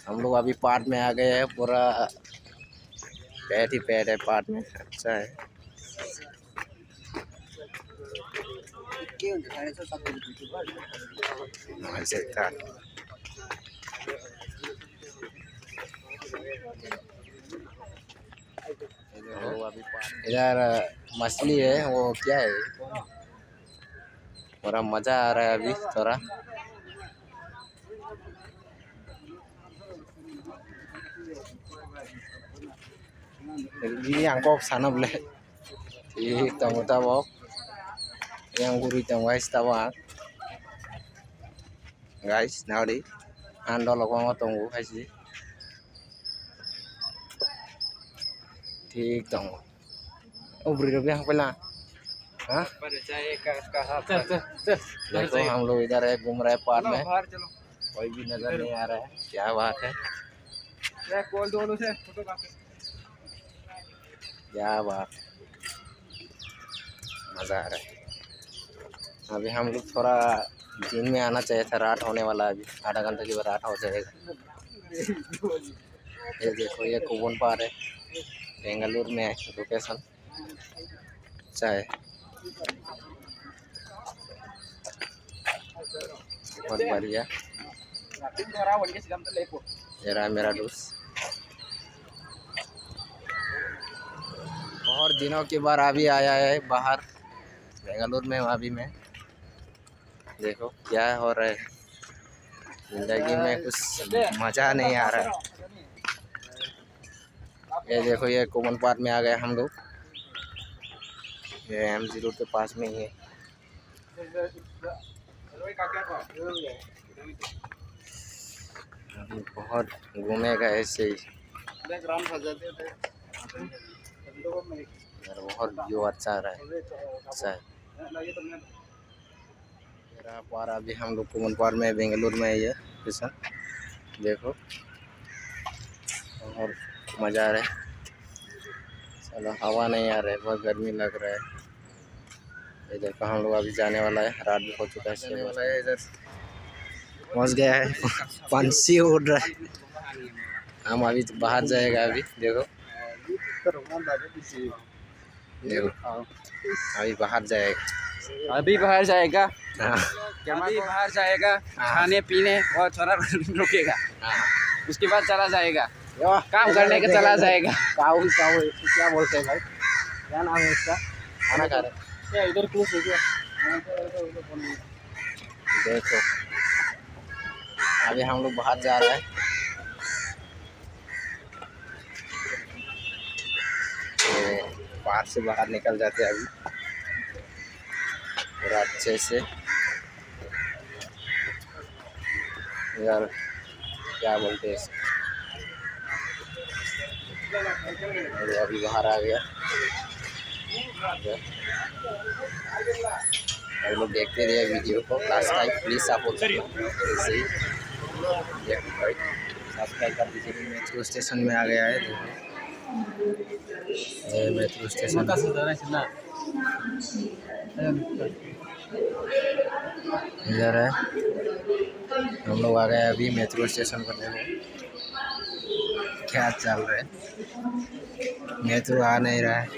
हम लोग अभी पार्क में आ गए हैं। पूरा पेड़ ही पेड़ है पार्क में। अच्छा है। इधर मछली है, वो क्या है, पूरा मजा आ रहा है अभी थोड़ा। Jadi angkok sana boleh di tamu-tamu yang gurih tamu guys tahu guys now di ando lokong tunggu guys di ठीक tamu oh beri rupiah pula हाँ देखो हम लोग इधर है घूम रहे हैं पार्क में, कोई भी नजर नहीं आ रहा है। क्या बात है, क्या बात, मज़ा आ रहा है। अभी हम लोग थोड़ा दिन में आना चाहिए था, रात होने वाला है अभी, आधा घंटे के बाद रात हो जाएगा। ये देखो ये कुबन पार है, बेंगलुरु में है लोकेशन। अच्छा है, बहुत बढ़िया। ये रहा मेरा दोस्त, बहुत दिनों के बाद अभी आया है बाहर बेंगलुरु में। अभी में देखो क्या हो रहा है, जिंदगी में कुछ मज़ा नहीं आ रहा है। ये देखो ये कोमन पार्क में आ गए हम लोग, ये एमजी रोड के पास में ही है। अभी बहुत घूमेगा ऐसे ही, बहुत व्यू अच्छा रहा है। अच्छा है मेरा पार। अभी हम लोग कोमन पार्क में बेंगलुरु में है ये स्टेशन, देखो और मज़ा आ रहा है। चलो हवा नहीं आ रहा है, बहुत गर्मी लग रहा है। ये देखो हम लोग अभी जाने वाला है, रात भी हो चुका है, जाने वाला है। इधर पहुँच गया है, पंछी उड़ रहा है। हम अभी तो बाहर जाएगा अभी, देखो देखो अभी बाहर जाएगा, अभी बाहर जाएगा। हाँ अभी बाहर जाएगा, खाने पीने और थोड़ा रुकेगा, उसके बाद चला जाएगा, काम करने के चला जाएगा। काऊ काऊ क्या बोलते हैं भाई, क्या नाम है इसका, खाना खा रहे इधर क्लोज हो गया। देखो अभी हम लोग बाहर जा रहे हैं। पार्क से बाहर निकल जाते हैं अभी पूरा अच्छे से। यार क्या बोलते हैं इसको, अभी बाहर आ गया। आप लोग देखते रहिए वीडियो को, last time please support subscribe कर दीजिए। मेट्रो स्टेशन में आ गया है, ये मेट्रो स्टेशन इधर है। हम लोग आ गए अभी मेट्रो स्टेशन पर। देखो क्या चल रहा है, मेट्रो आ नहीं रहा है।